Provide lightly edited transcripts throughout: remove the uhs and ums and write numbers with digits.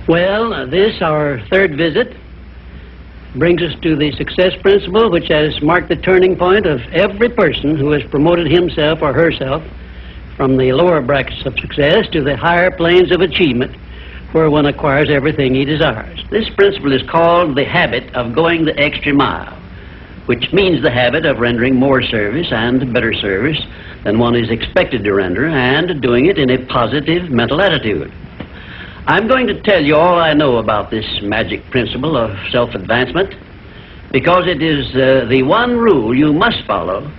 Well, this, our third visit, brings us to the success principle, which has marked the turning point of every person who has promoted himself or herself from the lower brackets of success to the higher planes of achievement, where one acquires everything he desires. This principle is called the habit of going the extra mile, which means the habit of rendering more service and better service than one is expected to render, and doing it in a positive mental attitude. I'm going to tell you all I know about this magic principle of self-advancement, because it is the one rule you must follow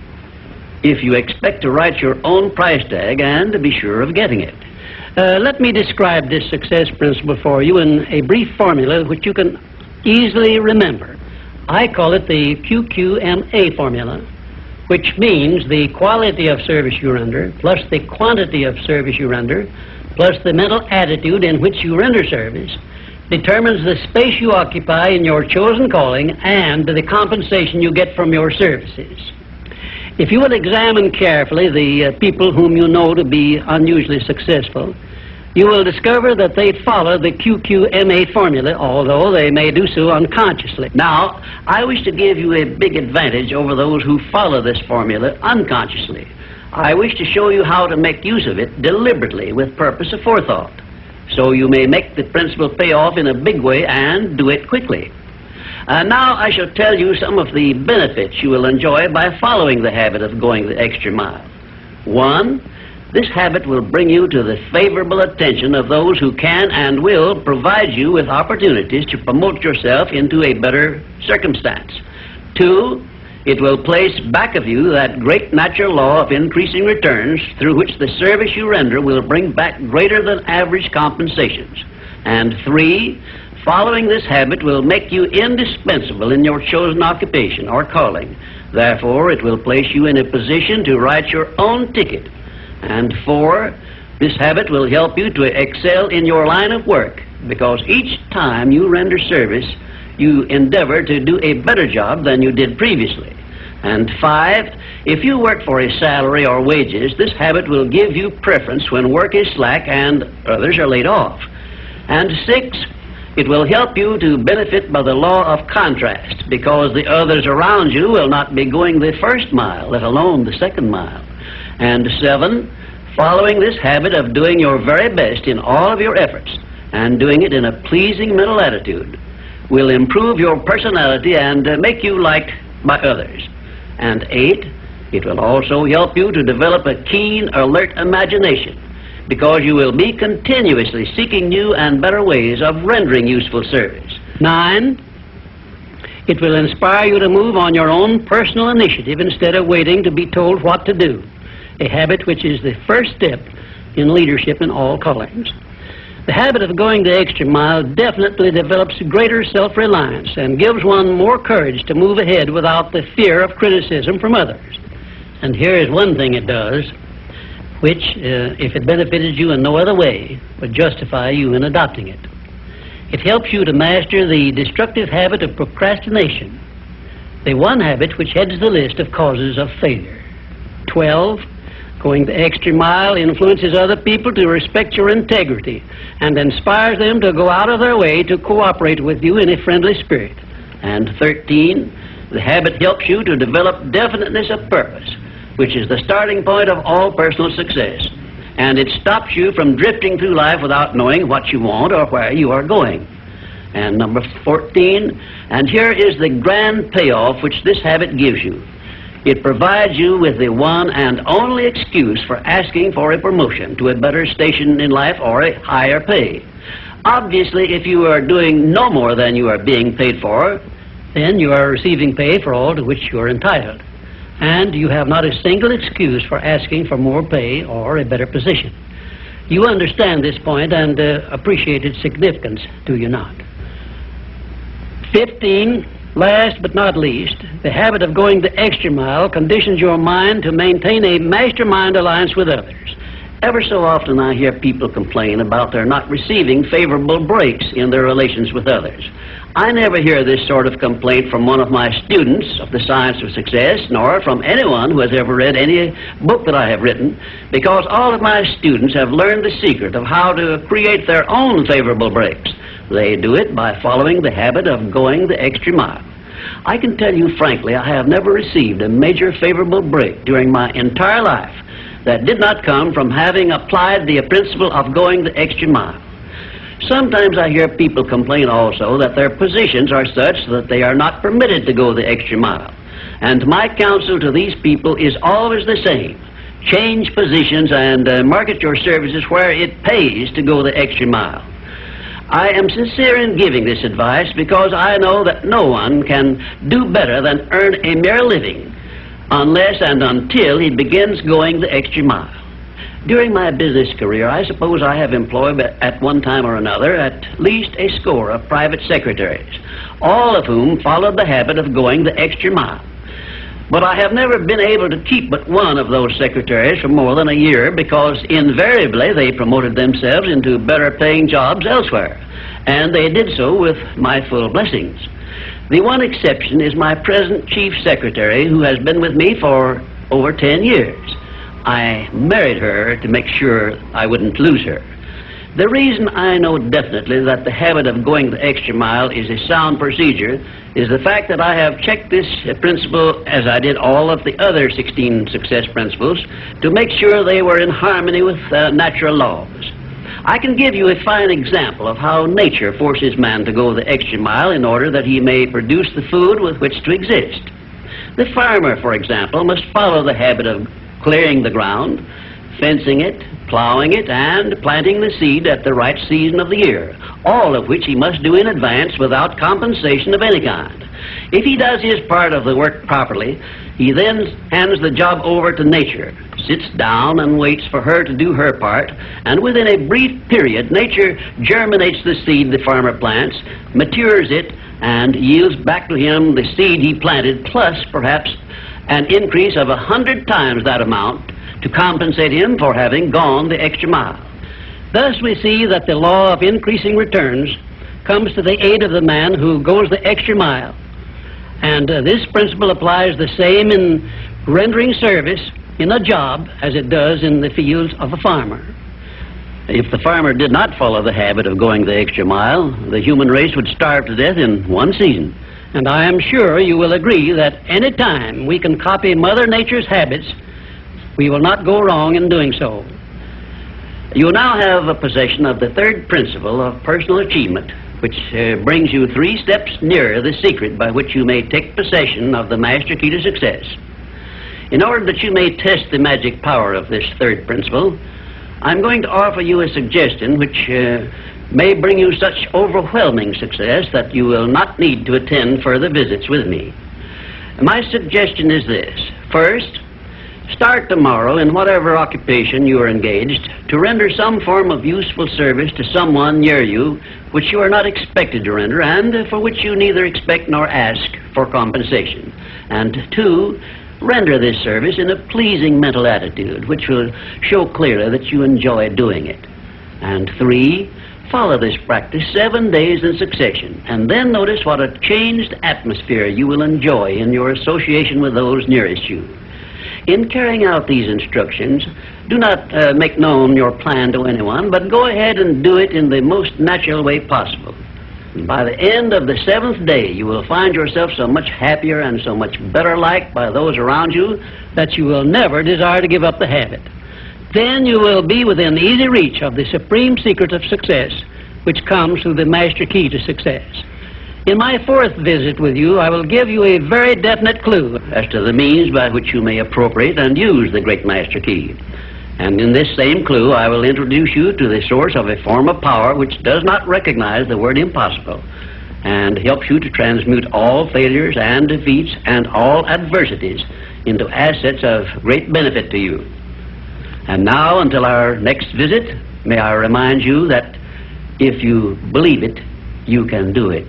if you expect to write your own price tag and to be sure of getting it. Let me describe this success principle for you in a brief formula which you can easily remember. I call it the Qqma Formula, which means the quality of service you render plus the quantity of service you render plus the mental attitude in which you render service determines the space you occupy in your chosen calling and the compensation you get from your services. If you will examine carefully the people whom you know to be unusually successful, you will discover that they follow the Qqma Formula, although they may do so unconsciously. Now, I wish to give you a big advantage over those who follow this formula unconsciously. I wish to show you how to make use of it deliberately with purpose of forethought, so you may make the principle pay off in a big way and do it quickly. Now I shall tell you some of the benefits you will enjoy by following the habit of going the extra mile. 1, this habit will bring you to the favorable attention of those who can and will provide you with opportunities to promote yourself into a better circumstance. 2, it will place back of you that great natural law of increasing returns through which the service you render will bring back greater than average compensations. And 3, following this habit will make you indispensable in your chosen occupation or calling. Therefore, it will place you in a position to write your own ticket. And 4, this habit will help you to excel in your line of work, because each time you render service, you endeavor to do a better job than you did previously. And 5, if you work for a salary or wages, this habit will give you preference when work is slack and others are laid off. And 6, it will help you to benefit by the law of contrast, because the others around you will not be going the first mile, let alone the second mile. And 7, following this habit of doing your very best in all of your efforts and doing it in a pleasing mental attitude will improve your personality and make you liked by others. And 8, it will also help you to develop a keen, alert imagination, because you will be continuously seeking new and better ways of rendering useful service. 9, it will inspire you to move on your own personal initiative instead of waiting to be told what to do, a habit which is the first step in leadership in all callings. The habit of going the extra mile definitely develops greater self-reliance and gives one more courage to move ahead without the fear of criticism from others. And here is one thing it does, which, if it benefited you in no other way, would justify you in adopting it. It helps you to master the destructive habit of procrastination, the one habit which heads the list of causes of failure. 12, going the extra mile influences other people to respect your integrity and inspires them to go out of their way to cooperate with you in a friendly spirit. And 13, the habit helps you to develop definiteness of purpose, which is the starting point of all personal success, and it stops you from drifting through life without knowing what you want or where you are going. And number 14, and here is the grand payoff which this habit gives you. It provides you with the one and only excuse for asking for a promotion to a better station in life or a higher pay. Obviously, if you are doing no more than you are being paid for, then you are receiving pay for all to which you are entitled, and you have not a single excuse for asking for more pay or a better position. You understand this point and appreciate its significance, do you not? 15, last but not least, the habit of going the extra mile conditions your mind to maintain a mastermind alliance with others. Ever so often I hear people complain about their not receiving favorable breaks in their relations with others. I never hear this sort of complaint from one of my students of the science of success, nor from anyone who has ever read any book that I have written, because all of my students have learned the secret of how to create their own favorable breaks. They do it by following the habit of going the extra mile. I can tell you frankly, I have never received a major favorable break during my entire life that did not come from having applied the principle of going the extra mile. Sometimes I hear people complain also that their positions are such that they are not permitted to go the extra mile. And my counsel to these people is always the same. Change positions and market your services where it pays to go the extra mile. I am sincere in giving this advice because I know that no one can do better than earn a mere living unless and until he begins going the extra mile. During my business career, I suppose I have employed at one time or another at least a score of private secretaries, all of whom followed the habit of going the extra mile. But I have never been able to keep but one of those secretaries for more than a year because invariably they promoted themselves into better paying jobs elsewhere, and they did so with my full blessings. The one exception is my present chief secretary, who has been with me for over 10 years. I married her to make sure I wouldn't lose her. The reason I know definitely that the habit of going the extra mile is a sound procedure is the fact that I have checked this principle, as I did all of the other 16 success principles, to make sure they were in harmony with natural laws. I can give you a fine example of how nature forces man to go the extra mile in order that he may produce the food with which to exist. The farmer, for example, must follow the habit of clearing the ground, fencing it, plowing it, and planting the seed at the right season of the year, all of which he must do in advance without compensation of any kind. If he does his part of the work properly, he then hands the job over to nature, sits down and waits for her to do her part, and within a brief period, nature germinates the seed the farmer plants, matures it, and yields back to him the seed he planted, plus perhaps an increase of 100 times that amount to compensate him for having gone the extra mile. Thus we see that the law of increasing returns comes to the aid of the man who goes the extra mile. And this principle applies the same in rendering service in a job as it does in the fields of a farmer. If the farmer did not follow the habit of going the extra mile, the human race would starve to death in one season. And I am sure you will agree that any time we can copy Mother Nature's habits, we will not go wrong in doing so. You now have a possession of the third principle of personal achievement, which brings you 3 steps nearer the secret by which you may take possession of the master key to success. In order that you may test the magic power of this third principle, I'm going to offer you a suggestion which may bring you such overwhelming success that you will not need to attend further visits with me. My suggestion is this. First, start tomorrow in whatever occupation you are engaged to render some form of useful service to someone near you which you are not expected to render and for which you neither expect nor ask for compensation. And 2, render this service in a pleasing mental attitude which will show clearly that you enjoy doing it. And 3, follow this practice 7 days in succession, and then notice what a changed atmosphere you will enjoy in your association with those nearest you. In carrying out these instructions, do not make known your plan to anyone, but go ahead and do it in the most natural way possible. And by the end of the 7th day, you will find yourself so much happier and so much better liked by those around you that you will never desire to give up the habit. Then you will be within easy reach of the supreme secret of success, which comes through the master key to success. In my 4th visit with you, I will give you a very definite clue as to the means by which you may appropriate and use the great master key. And in this same clue, I will introduce you to the source of a form of power which does not recognize the word impossible and helps you to transmute all failures and defeats and all adversities into assets of great benefit to you. And now, until our next visit, may I remind you that if you believe it, you can do it.